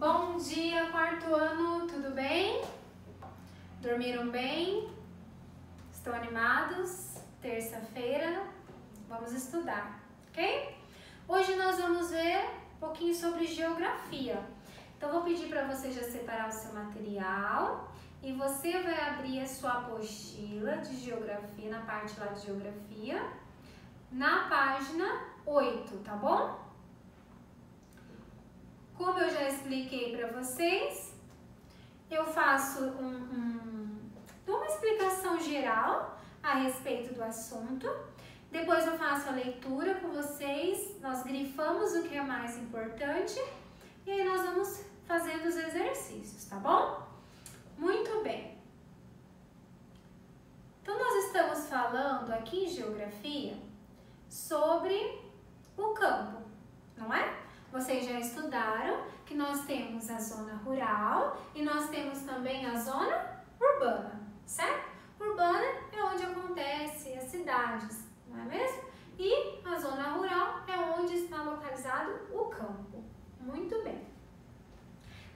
Bom dia, quarto ano, tudo bem? Dormiram bem? Estão animados? Terça-feira, vamos estudar, ok? Hoje nós vamos ver um pouquinho sobre geografia. Então, vou pedir para você já separar o seu material e você vai abrir a sua apostila de geografia, na parte lá de geografia, na página 8, tá bom? Como eu já expliquei para vocês, eu faço uma explicação geral a respeito do assunto. Depois eu faço a leitura com vocês, nós grifamos o que é mais importante e aí nós vamos fazendo os exercícios, tá bom? Muito bem. Então, nós estamos falando aqui em geografia sobre o campo, não é? Vocês já estudaram que nós temos a zona rural e nós temos também a zona urbana, certo? Urbana é onde acontecem as cidades, não é mesmo? E a zona rural é onde está localizado o campo. Muito bem.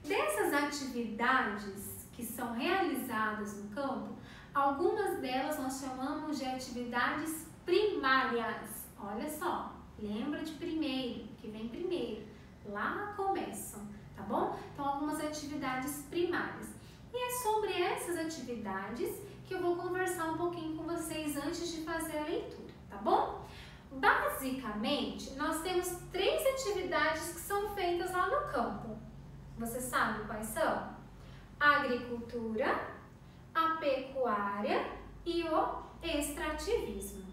Dessas atividades que são realizadas no campo, algumas delas nós chamamos de atividades primárias. Olha só. Lembra de primeiro, que vem primeiro. Lá começam, tá bom? Então, algumas atividades primárias. E é sobre essas atividades que eu vou conversar um pouquinho com vocês antes de fazer a leitura, tá bom? Basicamente, nós temos 3 atividades que são feitas lá no campo. Você sabe quais são? A agricultura, a pecuária e o extrativismo.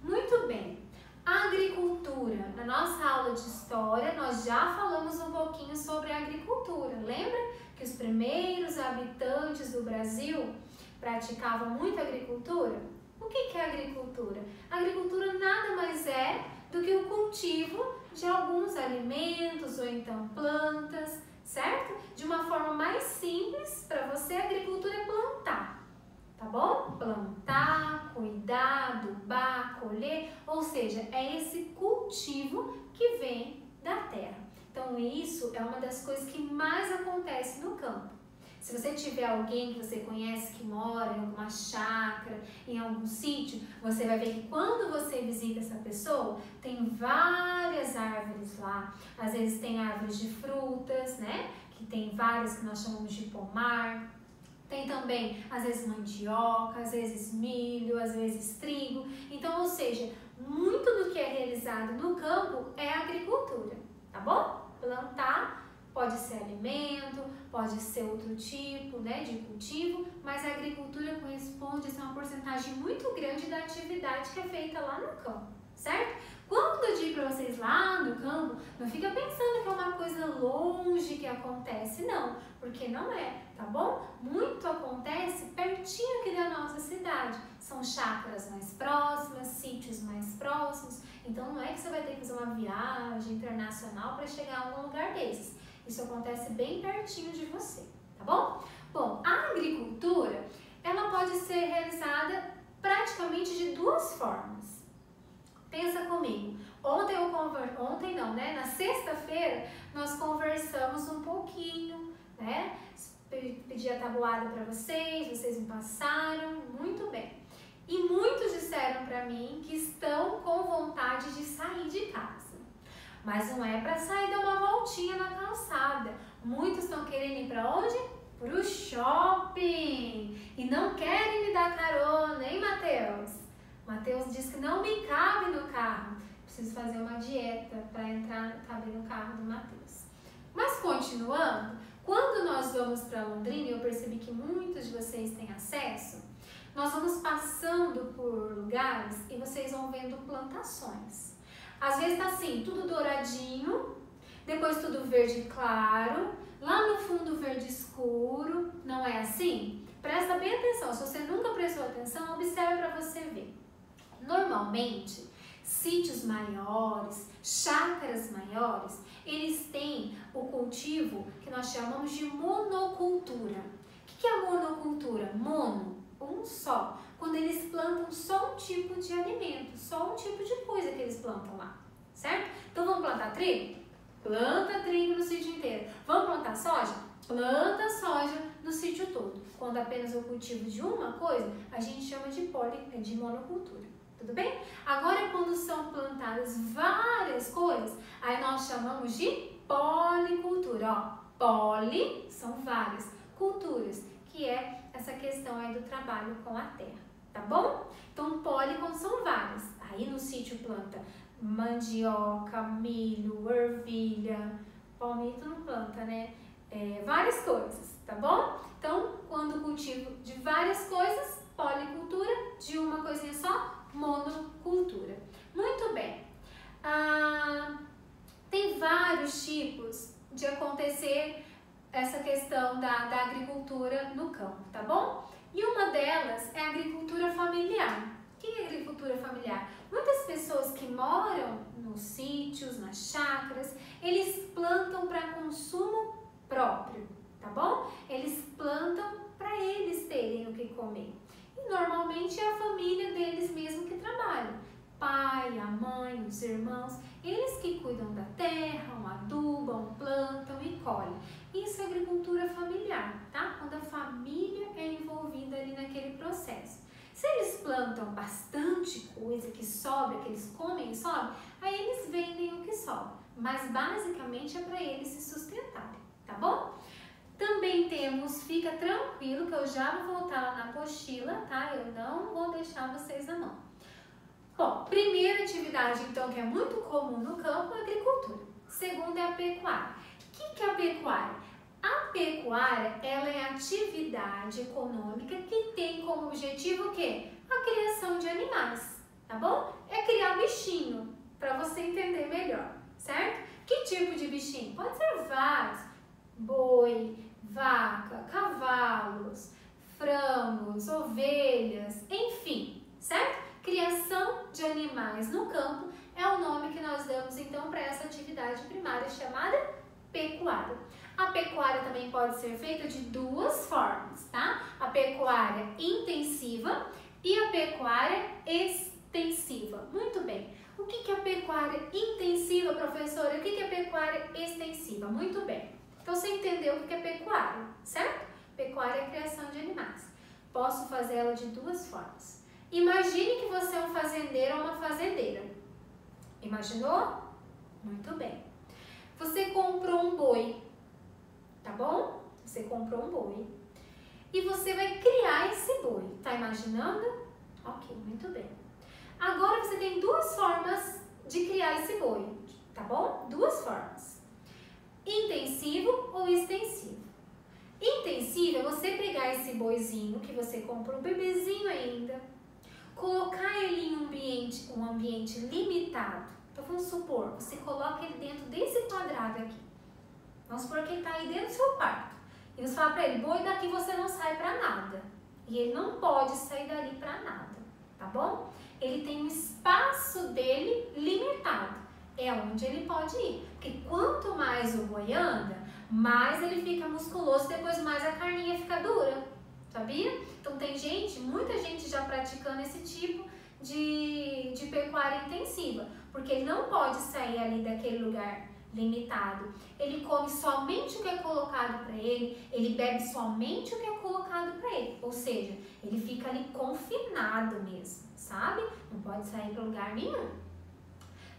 Muito bem. A agricultura, na nossa aula de história, nós já falamos um pouquinho sobre a agricultura. Lembra que os primeiros habitantes do Brasil praticavam muita agricultura? O que é agricultura? A agricultura nada mais é do que o cultivo de alguns alimentos ou então plantas, certo? De uma forma mais simples, para você, a agricultura é plantar. Tá bom? Plantar, cuidar, adubar, colher, ou seja, é esse cultivo que vem da terra. Então, isso é uma das coisas que mais acontece no campo. Se você tiver alguém que você conhece que mora em alguma chácara, em algum sítio, você vai ver que quando você visita essa pessoa, tem várias árvores lá. Às vezes tem árvores de frutas, né? Que tem várias que nós chamamos de pomar. Tem também, às vezes, mandioca, às vezes milho, às vezes trigo. Então, ou seja, muito do que é realizado no campo é agricultura, tá bom? Plantar pode ser alimento, pode ser outro tipo, né, de cultivo, mas a agricultura corresponde a uma porcentagem muito grande da atividade que é feita lá no campo, certo? Quando eu digo para vocês lá no campo, não fica pensando que é uma coisa longe que acontece, não, porque não é, tá bom? Muito acontece pertinho aqui da nossa cidade. São chácaras mais próximas, sítios mais próximos, então não é que você vai ter que fazer uma viagem internacional para chegar a algum lugar desses. Isso acontece bem pertinho de você, tá bom? Bom, a agricultura, ela pode ser realizada praticamente de 2 formas. Pensa comigo, na sexta-feira nós conversamos um pouquinho, né? Pedi a tabuada para vocês me passaram, muito bem. E muitos disseram para mim que estão com vontade de sair de casa. Mas não é para sair dar uma voltinha na calçada. Muitos estão querendo ir para onde? Para o shopping. E não querem me dar carona, hein, Matheus? Matheus diz que não me cabe no carro. Preciso fazer uma dieta para caber no carro do Matheus. Mas continuando, quando nós vamos para Londrina, eu percebi que muitos de vocês têm acesso, nós vamos passando por lugares e vocês vão vendo plantações. Às vezes tá assim, tudo douradinho, depois tudo verde claro, lá no fundo verde escuro, não é assim? Presta bem atenção, se você nunca prestou atenção, observe para você ver. Normalmente, sítios maiores, chácaras maiores, eles têm o cultivo que nós chamamos de monocultura. O que é a monocultura? Mono, um só. Quando eles plantam só um tipo de alimento, só um tipo de coisa que eles plantam lá, certo? Então vamos plantar trigo? Planta trigo no sítio inteiro. Vamos plantar soja? Planta soja no sítio todo. Quando apenas o cultivo de uma coisa, a gente chama de monocultura. Tudo bem? Agora, quando são plantadas várias coisas, aí nós chamamos de policultura. Ó, poli são várias culturas, que é essa questão aí do trabalho com a terra, tá bom? Então, poli quando são várias. Aí no sítio planta mandioca, milho, ervilha, palmito não planta, né? Várias coisas, tá bom? Então, quando cultivo de várias coisas, policultura, de uma coisinha só, monocultura. Muito bem. Tem vários tipos de acontecer essa questão da agricultura no campo, tá bom? E uma delas é a agricultura familiar. O que é agricultura familiar? Muitas pessoas que moram nos sítios, nas chácaras, eles plantam para consumo próprio, tá bom? Eles plantam para eles terem o que comer. E normalmente é a família deles mesmo que trabalha. Pai, a mãe, os irmãos, eles que cuidam da terra, adubam, plantam e colhem. Isso é agricultura familiar, tá? Quando a família é envolvida ali naquele processo. Se eles plantam bastante coisa que sobra, que eles comem e sobra, aí eles vendem o que sobra. Mas basicamente é para eles se sustentarem, tá bom? Também temos, fica tranquilo que eu já vou voltar lá na apostila, tá? Eu não vou deixar vocês na mão. Bom, primeira atividade então que é muito comum no campo é a agricultura. Segunda é a pecuária. O que é a pecuária? A pecuária, ela é a atividade econômica que tem como objetivo o quê? A criação de animais, tá bom? É criar bichinho, para você entender melhor, certo? Que tipo de bichinho? Pode ser vários. Boi, vaca, cavalos, frangos, ovelhas, enfim, certo? Criação de animais no campo é o nome que nós damos então para essa atividade primária chamada pecuária. A pecuária também pode ser feita de duas formas, tá? A pecuária intensiva e a pecuária extensiva. Muito bem. O que é a pecuária intensiva, professora? O que é a pecuária extensiva? Muito bem. Então, você entendeu o que é pecuária, certo? Pecuária é a criação de animais. Posso fazer ela de duas formas. Imagine que você é um fazendeiro ou uma fazendeira. Imaginou? Muito bem. Você comprou um boi, tá bom? Você comprou um boi. E você vai criar esse boi. Tá imaginando? Ok, muito bem. Agora você tem duas formas de criar esse boi, tá bom? Duas formas. Intensivo ou extensivo. Intensivo é você pegar esse boizinho que você comprou, um bebezinho ainda, colocar ele em um ambiente limitado. Então vamos supor, você coloca ele dentro desse quadrado aqui. Vamos supor que ele está aí dentro do seu quarto. E você fala para ele, boi, daqui você não sai para nada. E ele não pode sair dali para nada, tá bom? Ele tem um espaço dele limitado. É onde ele pode ir. Porque quanto mais o boi anda, mais ele fica musculoso, depois mais a carninha fica dura. Sabia? Então tem muita gente já praticando esse tipo de pecuária intensiva. Porque ele não pode sair ali daquele lugar limitado. Ele come somente o que é colocado para ele bebe somente o que é colocado para ele. Ou seja, ele fica ali confinado mesmo, sabe? Não pode sair para lugar nenhum.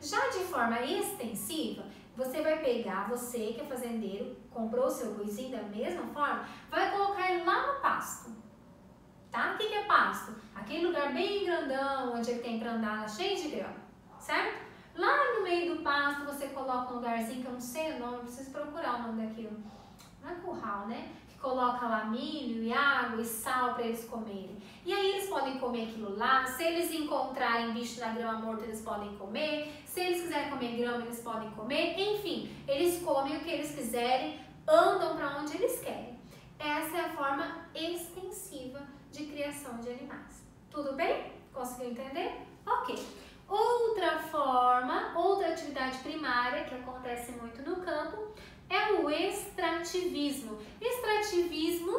Já de forma extensiva, você vai pegar, você que é fazendeiro, comprou o seu boizinho da mesma forma, vai colocar ele lá no pasto, tá? O que é pasto? Aquele lugar bem grandão, onde ele tem para andar cheio de grama, certo? Lá no meio do pasto, você coloca um lugarzinho que eu não sei o nome, preciso procurar o nome daquilo. Não é curral, né? Que coloca lá milho e água e sal para eles comerem. E aí eles podem comer aquilo lá. Se eles encontrarem bicho na grama morta, eles podem comer. Se eles quiserem comer grama, eles podem comer. Enfim, eles comem o que eles quiserem, andam para onde eles querem. Essa é a forma extensiva de criação de animais. Tudo bem? Conseguiu entender? Ok. Outra forma, outra atividade primária que acontece muito no campo é o extrativismo. Extrativismo,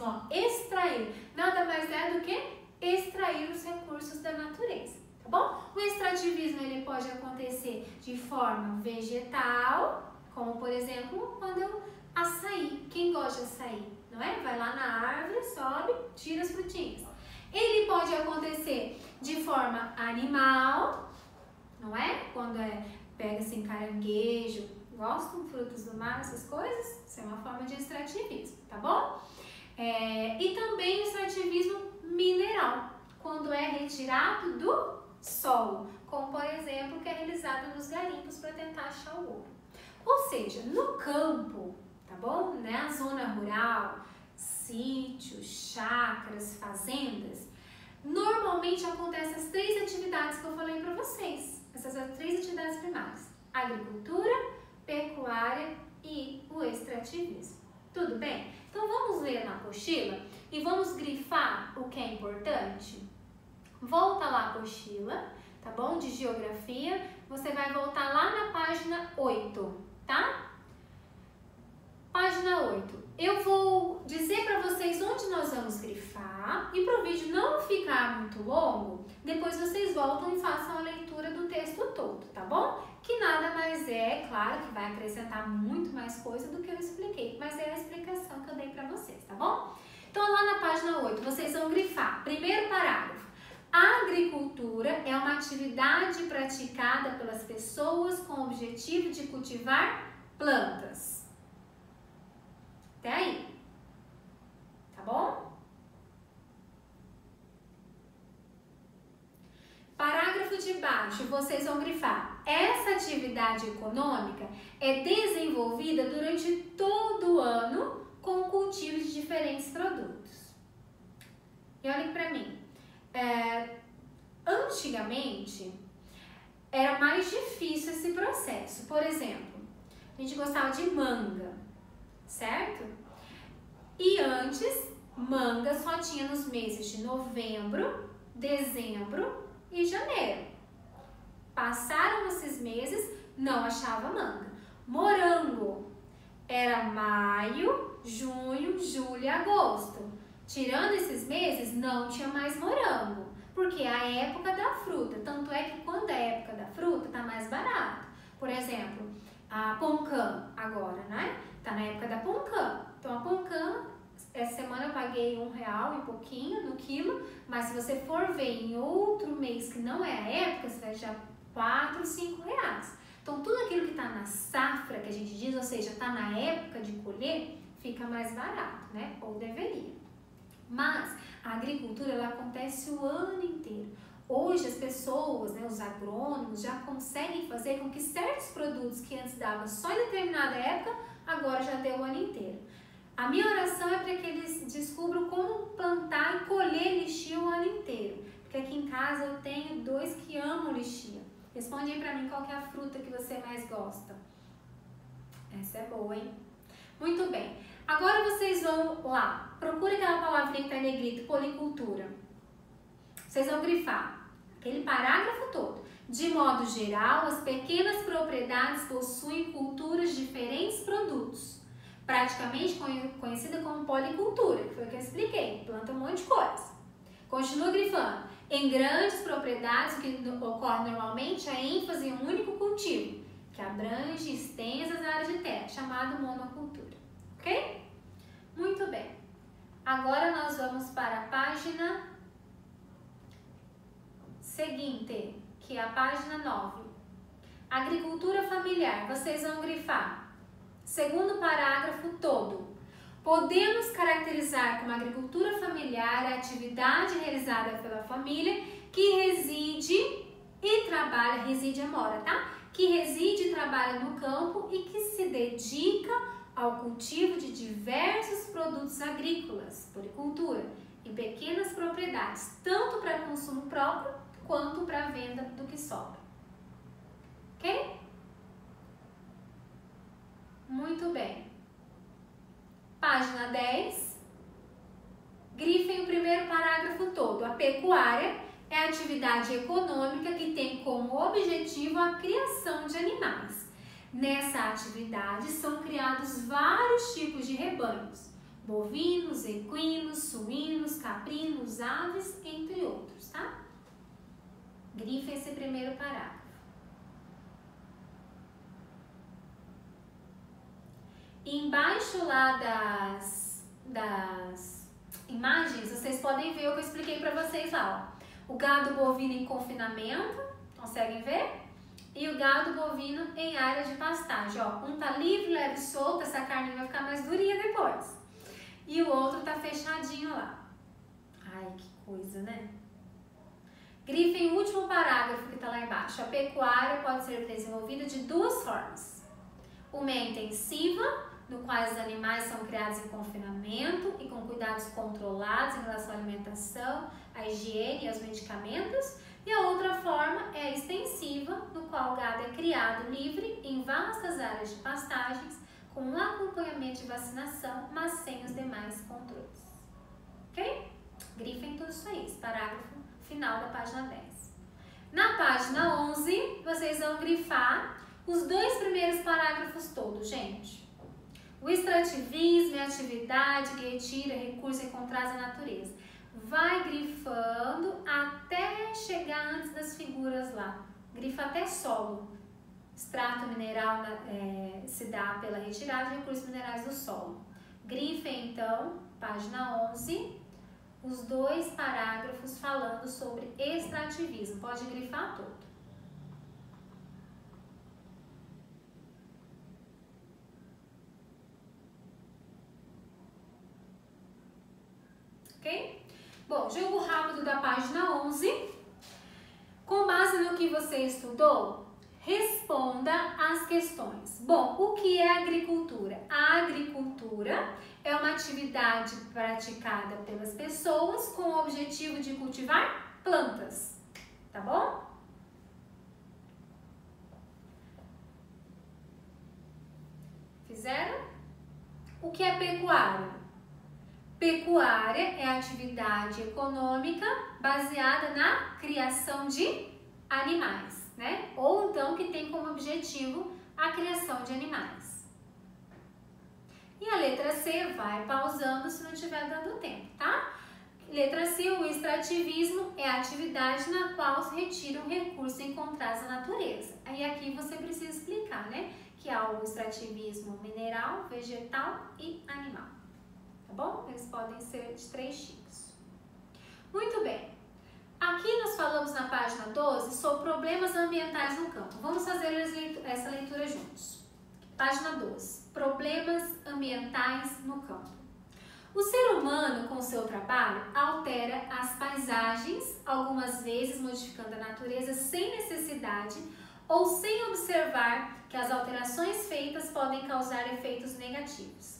ó, extrair. Nada mais é do que extrair os recursos da natureza, tá tá bom? O extrativismo ele pode acontecer de forma vegetal, como por exemplo, quando eu açaí. Quem gosta de açaí, não é? Vai lá na árvore, sobe, tira as frutinhas. Ele pode acontecer de forma animal, não é? Quando pega assim caranguejo, gostam frutos do mar, essas coisas, isso é uma forma de extrativismo, tá bom? E também o extrativismo mineral, quando é retirado do solo, como por exemplo, que é realizado nos garimpos para tentar achar o ouro. Ou seja, no campo, tá bom? Na zona rural, sítios, chácaras, fazendas, normalmente acontecem as 3 atividades que eu falei para vocês. Essas são as 3 atividades primárias: agricultura, pecuária e o extrativismo. Tudo bem? Então vamos ler na apostila e vamos grifar o que é importante? Volta lá a apostila, tá bom? De geografia, você vai voltar lá na página 8, tá? Página 8. Eu vou dizer para vocês onde nós vamos grifar e para o vídeo não ficar muito longo, depois vocês voltam e façam a leitura do texto todo, tá bom? Que nada mais é, claro que vai acrescentar muito mais coisa do que eu expliquei, mas é a explicação que eu dei para vocês, tá bom? Então lá na página 8 vocês vão grifar, primeiro parágrafo: a agricultura é uma atividade praticada pelas pessoas com o objetivo de cultivar plantas. Até aí, tá bom? Parágrafo de baixo, vocês vão grifar: essa atividade econômica é desenvolvida durante todo o ano com o cultivo de diferentes produtos. E olhem para mim, antigamente era mais difícil esse processo. Por exemplo, a gente gostava de manga, certo? E antes, manga só tinha nos meses de novembro, dezembro e janeiro. Passaram esses meses, não achava manga. Morango era maio, junho, julho e agosto. Tirando esses meses, não tinha mais morango, porque é a época da fruta. Tanto é que quando é a época da fruta, tá mais barato. Por exemplo, a poncã agora, né? Tá na época da poncã. Então a poncã, essa semana eu paguei R$1 e pouquinho no quilo, mas se você for ver em outro mês que não é a época, você vai já R$4, R$5. Então tudo aquilo que tá na safra, que a gente diz, ou seja, tá na época de colher, fica mais barato, né? Ou deveria. Mas a agricultura, ela acontece o ano inteiro. Hoje as pessoas, né, os agrônomos, já conseguem fazer com que certos produtos que antes davam só em determinada época, agora já dê o ano inteiro. A minha oração é para que eles descubram como plantar e colher lixia o ano inteiro. Porque aqui em casa eu tenho 2 que amam lixia. Responde aí para mim qual que é a fruta que você mais gosta. Essa é boa, hein? Muito bem. Agora vocês vão lá, procura aquela palavrinha que está em negrito, policultura. Vocês vão grifar aquele parágrafo todo. De modo geral, as pequenas propriedades possuem culturas de diferentes produtos, praticamente conhecida como policultura, que foi o que eu expliquei, planta um monte de coisa. Continua grifando. Em grandes propriedades, o que ocorre normalmente é ênfase em um único cultivo, que abrange extensas áreas de terra, chamado monocultura. Ok? Muito bem. Agora nós vamos para a página seguinte, que é a página 9. Agricultura familiar. Vocês vão grifar. Segundo parágrafo todo. Podemos caracterizar como agricultura familiar a atividade realizada pela família que reside e trabalha, reside e mora, tá? Que reside e trabalha no campo e que se dedica ao cultivo de diversos produtos agrícolas, policultura, em pequenas propriedades, tanto para consumo próprio quanto para venda do que sobra. Ok? Muito bem. Página 10. Grifem o primeiro parágrafo todo. A pecuária é a atividade econômica que tem como objetivo a criação de animais. Nessa atividade são criados vários tipos de rebanhos: bovinos, equinos, suínos, caprinos, aves, entre outros, tá? Grife esse primeiro parágrafo. Embaixo lá das imagens, vocês podem ver o que eu expliquei para vocês lá, ó. O gado bovino em confinamento, conseguem ver? E o gado bovino em área de pastagem, ó. Um tá livre, leve e solto, essa carne vai ficar mais durinha depois. E o outro tá fechadinho lá. Ai, que coisa, né? Grifem o último parágrafo que tá lá embaixo. A pecuária pode ser desenvolvida de duas formas. Uma é intensiva, no qual os animais são criados em confinamento e com cuidados controlados em relação à alimentação, à higiene e aos medicamentos. E a outra forma é a extensiva, no qual o gado é criado livre em vastas áreas de pastagens, com um acompanhamento de vacinação, mas sem os demais controles. Ok? Grifem tudo isso aí, esse parágrafo final da página 10. Na página 11, vocês vão grifar os dois primeiros parágrafos todos, gente. O extrativismo é a atividade que retira recursos encontrados na natureza. Vai grifando até chegar antes das figuras lá. Grifa até solo. Extrato mineral se dá pela retirada de recursos minerais do solo. Grife então, página 11, os dois parágrafos falando sobre extrativismo. Pode grifar todo. Ok? Bom, jogo rápido da página 11. Com base no que você estudou, responda as questões. Bom, o que é agricultura? A agricultura é uma atividade praticada pelas pessoas com o objetivo de cultivar plantas, tá bom? Fizeram? O que é pecuária? Pecuária é a atividade econômica baseada na criação de animais, né? Ou então que tem como objetivo a criação de animais. E a letra C, vai pausando se não estiver dando tempo, tá? Letra C, o extrativismo é a atividade na qual se retiram recursos encontrados na natureza. Aí aqui você precisa explicar, né? Que há o extrativismo mineral, vegetal e animal. Tá bom? Eles podem ser de 3 tipos. Muito bem. Aqui nós falamos na página 12 sobre problemas ambientais no campo. Vamos fazer essa leitura juntos. Página 12. Problemas ambientais no campo. O ser humano, com seu trabalho, altera as paisagens, algumas vezes modificando a natureza sem necessidade ou sem observar que as alterações feitas podem causar efeitos negativos.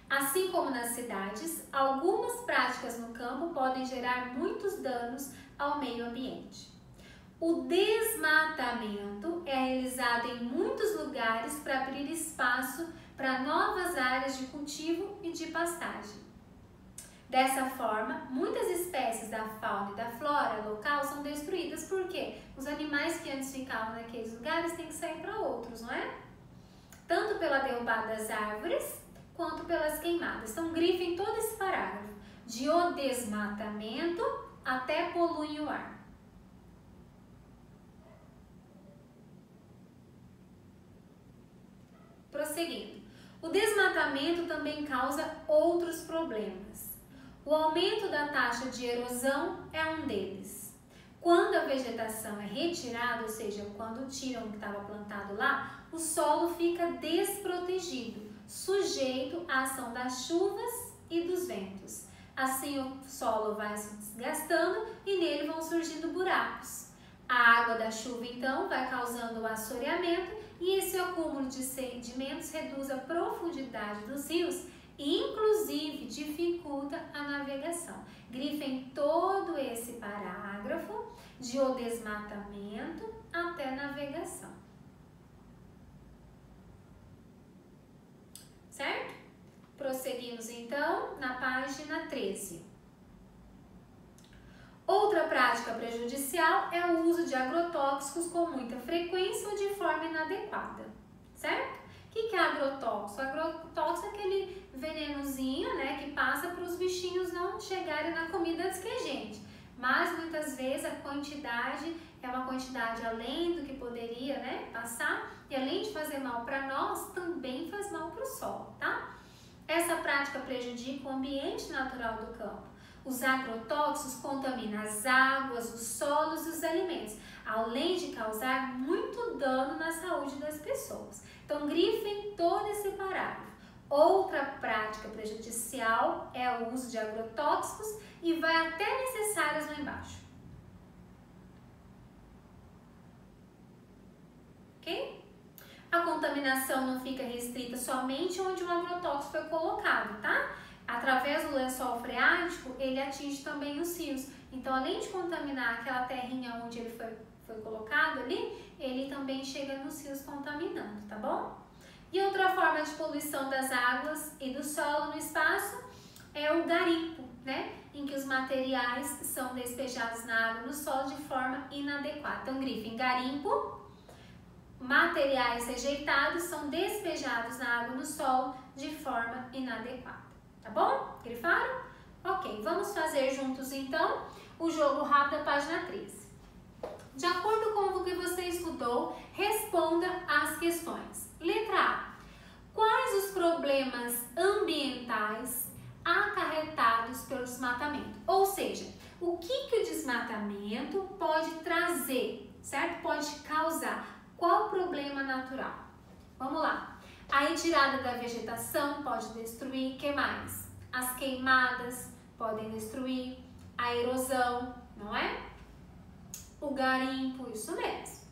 Assim como nas cidades, algumas práticas no campo podem gerar muitos danos ao meio ambiente. O desmatamento é realizado em muitos lugares para abrir espaço para novas áreas de cultivo e de pastagem. Dessa forma, muitas espécies da fauna e da flora local são destruídas porque os animais que antes ficavam naqueles lugares têm que sair para outros, não é? Tanto pela derrubada das árvores quanto pelas queimadas. Então, grifem todo esse parágrafo. De o desmatamento até poluem o ar. Prosseguindo. O desmatamento também causa outros problemas. O aumento da taxa de erosão é um deles. Quando a vegetação é retirada, ou seja, quando tiram o que estava plantado lá, o solo fica desprotegido, sujeito à ação das chuvas e dos ventos. Assim o solo vai se desgastando e nele vão surgindo buracos. A água da chuva então vai causando o assoreamento e esse acúmulo de sedimentos reduz a profundidade dos rios e inclusive dificulta a navegação. Grifem todo esse parágrafo de o desmatamento até navegação. Certo? Prosseguimos então na página 13. Outra prática prejudicial é o uso de agrotóxicos com muita frequência ou de forma inadequada, certo? O que é agrotóxico? Agrotóxico é aquele venenozinho, né, que passa para os bichinhos não chegarem na comida antes que a gente. Mas muitas vezes a quantidade é uma quantidade além do que poderia, né, passar, e além de fazer mal para nós, também faz mal para o solo, tá? Essa prática prejudica o ambiente natural do campo. Os agrotóxicos contaminam as águas, os solos e os alimentos, além de causar muito dano na saúde das pessoas. Então, grifem todo esse parágrafo. Outra prática prejudicial é o uso de agrotóxicos e vai até necessários lá embaixo. Ok? A contaminação não fica restrita somente onde um agrotóxico foi colocado, tá? Através do lençol freático, ele atinge também os rios. Então, além de contaminar aquela terrinha onde ele foi colocado ali, ele também chega nos rios contaminando, tá bom? E outra forma de poluição das águas e do solo no espaço é o garimpo, né? Em que os materiais são despejados na água e no solo de forma inadequada. Então, grifem garimpo, materiais rejeitados são despejados na água e no solo de forma inadequada. Tá bom? Grifaram? Ok, vamos fazer juntos então o jogo rápido da página 13. De acordo com o que você estudou, responda às questões. Letra A. Quais os problemas ambientais acarretados pelo desmatamento? Ou seja, o que o desmatamento pode trazer, certo? Pode causar. Qual problema natural? Vamos lá. A retirada da vegetação pode destruir, o que mais? As queimadas podem destruir, a erosão, não é? O garimpo, isso mesmo.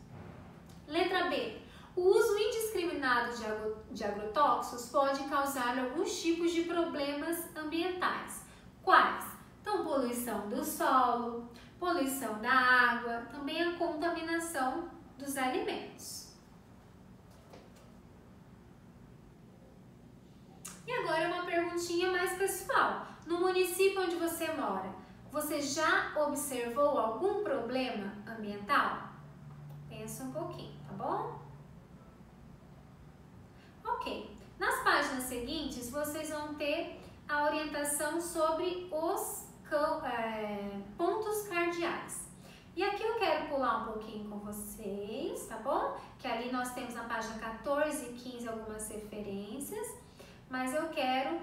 Letra B. O uso indiscriminado de agrotóxicos pode causar alguns tipos de problemas ambientais. Quais? Então, poluição do solo, poluição da água, também a contaminação dos alimentos. E agora uma perguntinha mais pessoal. No município onde você mora, você já observou algum problema ambiental? Pensa um pouquinho, tá bom? Ok. Nas páginas seguintes, vocês vão ter a orientação sobre os pontos cardeais. E aqui eu quero pular um pouquinho com vocês, tá bom? Que ali nós temos na página 14 e 15 algumas referências, mas eu quero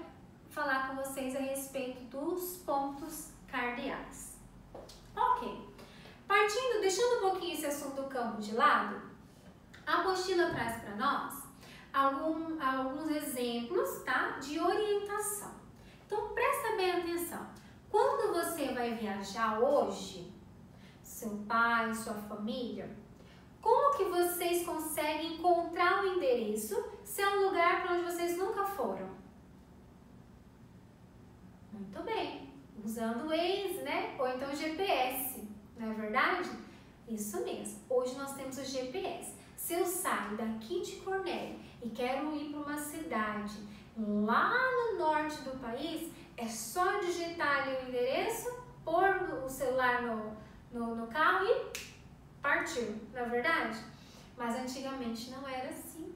falar com vocês a respeito dos pontos cardeais. Ok. Deixando um pouquinho esse assunto do campo de lado, a apostila traz para nós alguns exemplos, tá? De orientação. Então, presta bem atenção. Quando você vai viajar hoje, seu pai, sua família, como que vocês conseguem encontrar o endereço se é um lugar para onde vocês nunca foram? Muito bem, usando o Waze, né? Ou então o GPS, não é verdade? Isso mesmo, hoje nós temos o GPS. Se eu saio daqui de Cornélio e quero ir para uma cidade lá no norte do país, é só digitar ali o endereço, pôr o celular no carro e partiu, não é verdade? Mas antigamente não era assim.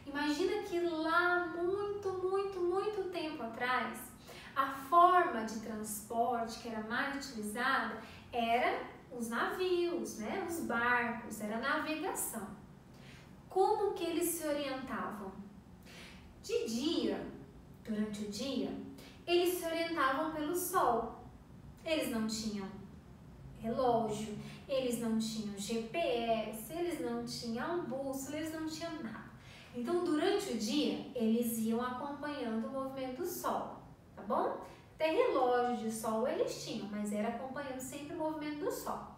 Imagina que lá muito tempo atrás, a forma de transporte que era mais utilizada era os navios, né? Os barcos, era a navegação. Como que eles se orientavam? De dia, durante o dia, eles se orientavam pelo sol. Eles não tinham relógio, eles não tinham GPS, eles não tinham bússola, eles não tinham nada. Então, durante o dia, eles iam acompanhando o movimento do sol, tá bom? Até relógio de sol eles tinham, mas era acompanhando sempre o movimento do sol.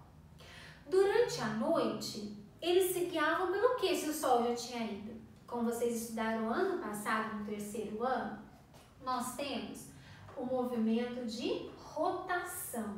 Durante a noite, eles se guiavam pelo que se o sol já tinha ido? Como vocês estudaram ano passado, no terceiro ano, nós temos o movimento de rotação.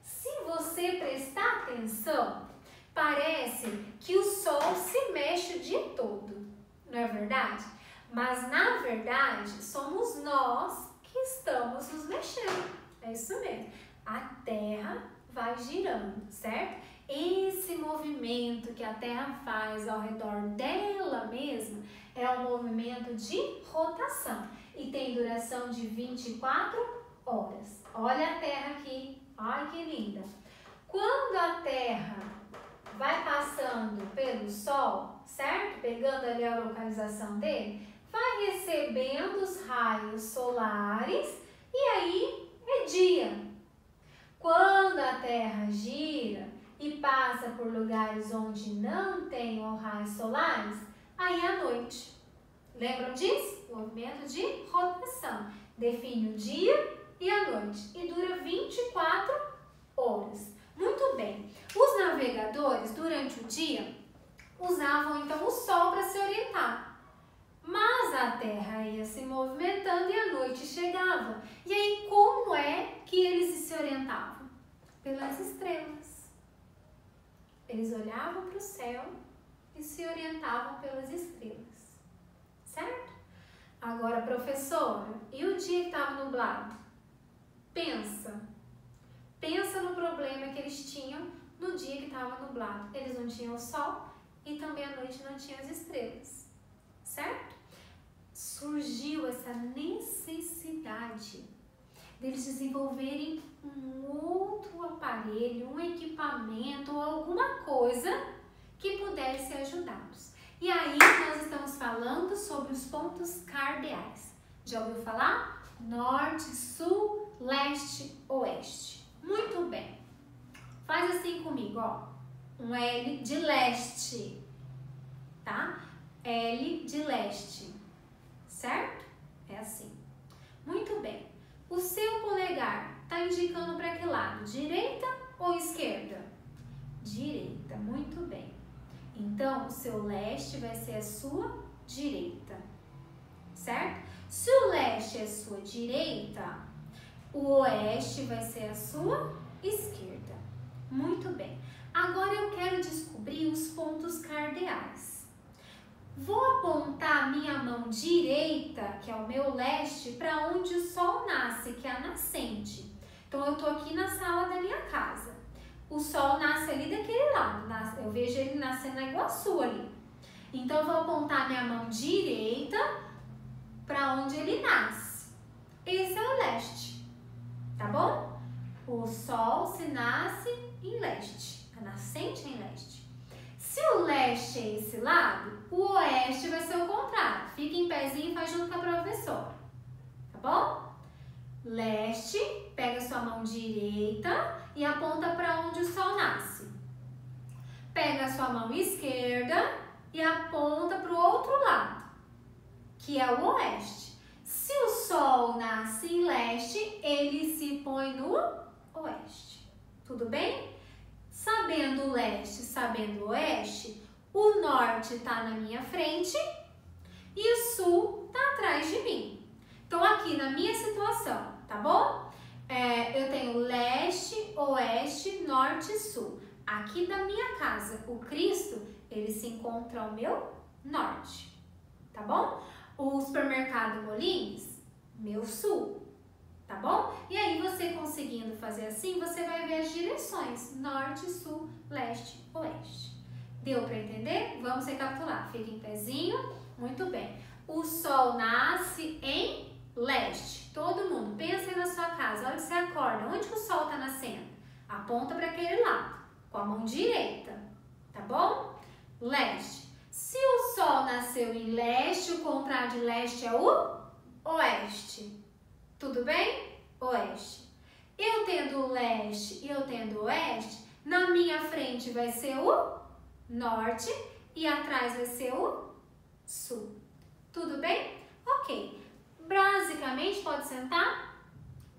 Se você prestar atenção, parece que o Sol se mexe o dia todo, não é verdade? Mas, na verdade, somos nós que estamos nos mexendo. É isso mesmo. A Terra vai girando, certo? Esse movimento que a Terra faz ao redor dela mesma é um movimento de rotação e tem duração de 24 horas. Olha a Terra aqui, olha que linda. Quando a Terra vai passando pelo Sol, certo? Pegando ali a localização dele, vai recebendo os raios solares e aí é dia. Quando a Terra gira e passa por lugares onde não tem raios solares, aí é a noite. Lembram disso? Movimento de rotação. Define o dia e a noite e dura 24 horas. Muito bem. Os navegadores, durante o dia, usavam então o Sol para se orientar. Mas a Terra ia se movimentando e a noite chegava. E aí, como é que eles se orientavam? Pelas estrelas. Eles olhavam para o céu e se orientavam pelas estrelas. Certo? Agora, professora, e o dia que estava nublado? Pensa no problema que eles tinham no dia que estava nublado. Eles não tinham o sol e também à noite não tinham as estrelas, certo? Surgiu essa necessidade deles desenvolverem um outro aparelho, um equipamento ou alguma coisa que pudesse ajudá-los. E aí nós estamos falando sobre os pontos cardeais. Já ouviu falar? Norte, sul, leste, oeste. Muito bem. Faz assim comigo, ó. Um L de leste, tá? L de leste, certo? É assim. Muito bem. O seu polegar tá indicando para que lado? Direita ou esquerda? Direita, muito bem. Então, o seu leste vai ser a sua direita, certo? Se o leste é a sua direita, o oeste vai ser a sua esquerda. Muito bem. Agora eu quero descobrir os pontos cardeais. Vou apontar minha mão direita, que é o meu leste, para onde o sol nasce, que é a nascente. Então, eu tô aqui na sala da minha casa. O sol nasce ali daquele lado, eu vejo ele nascendo na Iguaçu ali. Então, eu vou apontar minha mão direita para onde ele nasce. Esse é o leste, tá bom? O sol se nasce em leste, a nascente é em leste. Se o leste é esse lado, o oeste vai ser o contrário. Fica em pezinho e faz junto com a professora, tá bom? Leste, pega sua mão direita e aponta para onde o sol nasce. Pega a sua mão esquerda e aponta para o outro lado, que é o oeste. Se o sol nasce em leste, ele se põe no oeste. Tudo bem? Sabendo o leste, sabendo o oeste, o norte está na minha frente e o sul está atrás de mim. Então, aqui na minha situação, tá bom? Eu tenho leste, oeste, norte e sul. Aqui da minha casa, o Cristo, ele se encontra ao meu norte, tá bom? O supermercado Molins, meu sul, tá bom? E aí, você conseguindo fazer assim, você vai ver as direções, norte, sul, leste, oeste. Deu para entender? Vamos recapitular. Fica em pezinho. Muito bem. O sol nasce em leste. Todo mundo, pensa aí na sua casa. Onde você acorda? Onde que o sol está nascendo? Aponta para aquele lado, com a mão direita, tá bom? Leste. Se o sol nasceu em leste, o contrário de leste é o oeste. Tudo bem? Oeste. Eu tendo leste e eu tendo oeste, na minha frente vai ser o norte e atrás vai ser o sul. Tudo bem? Ok. Basicamente, pode sentar?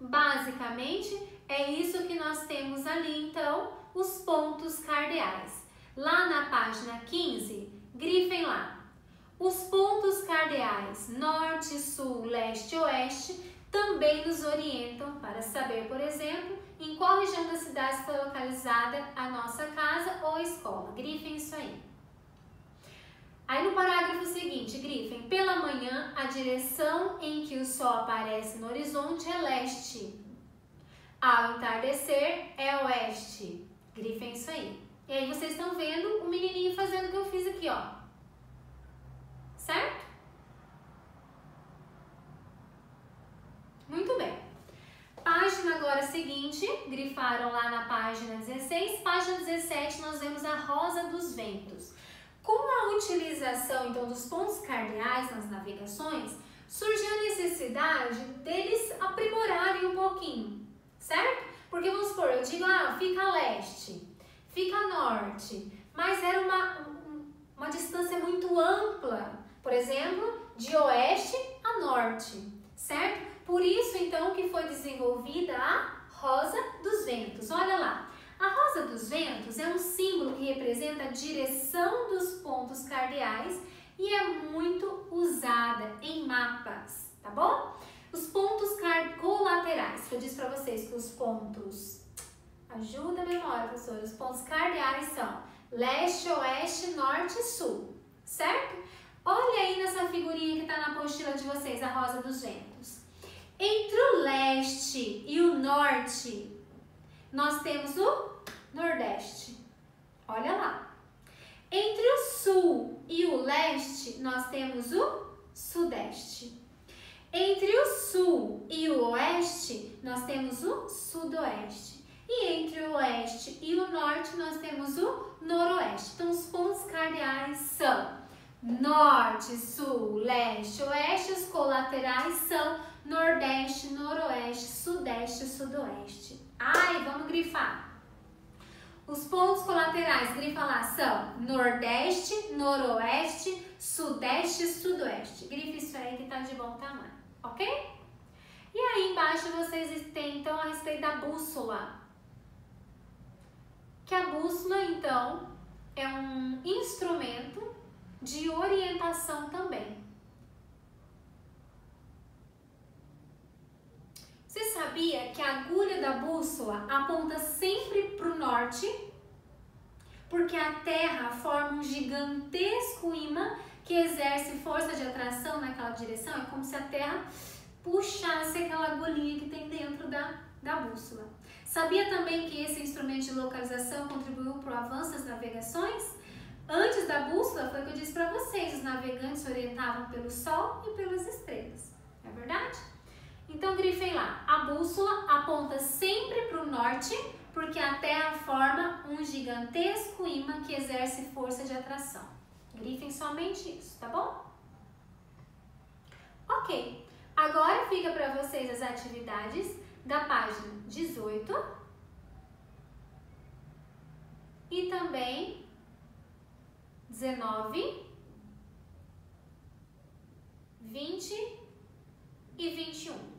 Basicamente, é isso que nós temos ali, então, os pontos cardeais. Lá na página 15, grifem lá. Os pontos cardeais norte, sul, leste e oeste também nos orientam para saber, por exemplo, em qual região da cidade está localizada a nossa casa ou escola. Grifem isso aí. Aí no parágrafo seguinte, grifem, pela manhã, a direção em que o sol aparece no horizonte é leste. Ao entardecer, é oeste. Grifem isso aí. E aí vocês estão vendo o menininho fazendo o que eu fiz aqui, ó. Certo? Muito bem. Página agora seguinte, grifaram lá na página 16, página 17 nós vemos a rosa dos ventos. Com a utilização então dos pontos cardeais nas navegações, surgiu a necessidade deles aprimorarem um pouquinho, certo? Porque vamos supor, eu digo, fica leste, fica norte, mas era uma distância muito ampla, por exemplo, de oeste a norte, certo? Por isso, então, que foi desenvolvida a rosa dos ventos. Olha lá, a rosa dos ventos é um símbolo que representa a direção dos pontos cardeais e é muito usada em mapas, tá bom? Os pontos colaterais, que eu disse para vocês que os pontos, ajuda a memória, professora, os pontos cardeais são leste, oeste, norte e sul, certo? Olha aí nessa figurinha que está na apostila de vocês, a rosa dos ventos. Entre o leste e o norte, nós temos o nordeste. Olha lá. Entre o sul e o leste, nós temos o sudeste. Entre o sul e o oeste, nós temos o sudoeste. E entre o oeste e o norte, nós temos o noroeste. Então, os pontos cardeais são norte, sul, leste, oeste. Os colaterais são nordeste, noroeste, sudeste e sudoeste. Ai, vamos grifar. Os pontos colaterais, grifa lá, são nordeste, noroeste, sudeste e sudoeste. Grifa isso aí que tá de bom tamanho, ok? E aí embaixo vocês têm então a respeito da bússola. Que a bússola, então, é um instrumento de orientação também. Você sabia que a agulha da bússola aponta sempre para o norte? Porque a Terra forma um gigantesco imã que exerce força de atração naquela direção. É como se a Terra puxasse aquela agulhinha que tem dentro da bússola. Sabia também que esse instrumento de localização contribuiu para o avanço das navegações? Antes da bússola, foi o que eu disse para vocês, os navegantes se orientavam pelo Sol e pelas estrelas. É verdade? Então, grifem lá. A bússola aponta sempre para o norte, porque a Terra forma um gigantesco imã que exerce força de atração. Grifem somente isso, tá bom? Ok. Agora fica para vocês as atividades da página 18 e também 19, 20 e 21.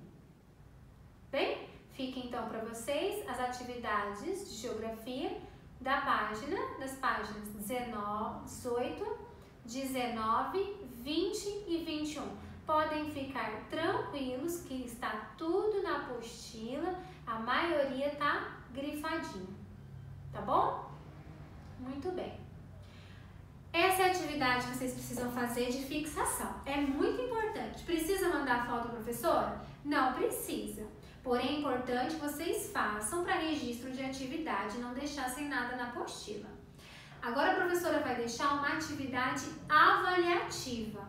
Bem, fica então para vocês as atividades de geografia das páginas 18, 19, 20 e 21. Podem ficar tranquilos que está tudo na apostila, a maioria tá grifadinho, tá bom? Muito bem. Essa é a atividade que vocês precisam fazer de fixação. É muito importante. Precisa mandar foto ao professor? Não precisa. Porém, é importante que vocês façam para registro de atividade, não deixar sem nada na apostila. Agora a professora vai deixar uma atividade avaliativa.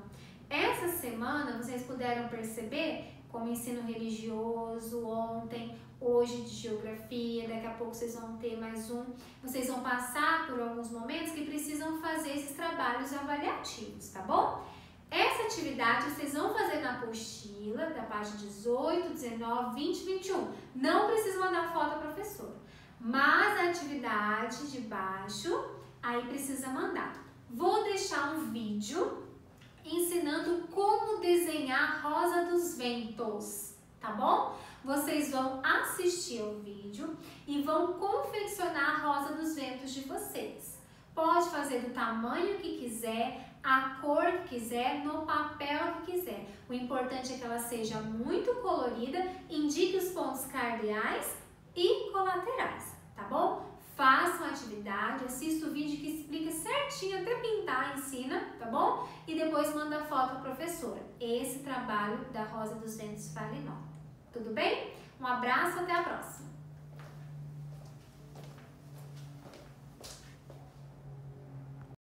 Essa semana vocês puderam perceber como ensino religioso ontem, hoje de geografia, daqui a pouco vocês vão ter mais um. Vocês vão passar por alguns momentos que precisam fazer esses trabalhos avaliativos, tá bom? Essa atividade vocês vão fazer na apostila da página 18, 19, 20 e 21. Não precisa mandar foto à professora. Mas a atividade de baixo, aí precisa mandar. Vou deixar um vídeo ensinando como desenhar a rosa dos ventos, tá bom? Vocês vão assistir ao vídeo e vão confeccionar a rosa dos ventos de vocês. Pode fazer do tamanho que quiser, a cor que quiser, no papel que quiser. O importante é que ela seja muito colorida, indique os pontos cardeais e colaterais, tá bom? Façam a atividade, assista o vídeo que explica certinho, até pintar ensina, tá bom? E depois manda foto à professora. Esse trabalho da Rosa dos Ventos vale nota. Tudo bem? Um abraço, até a próxima!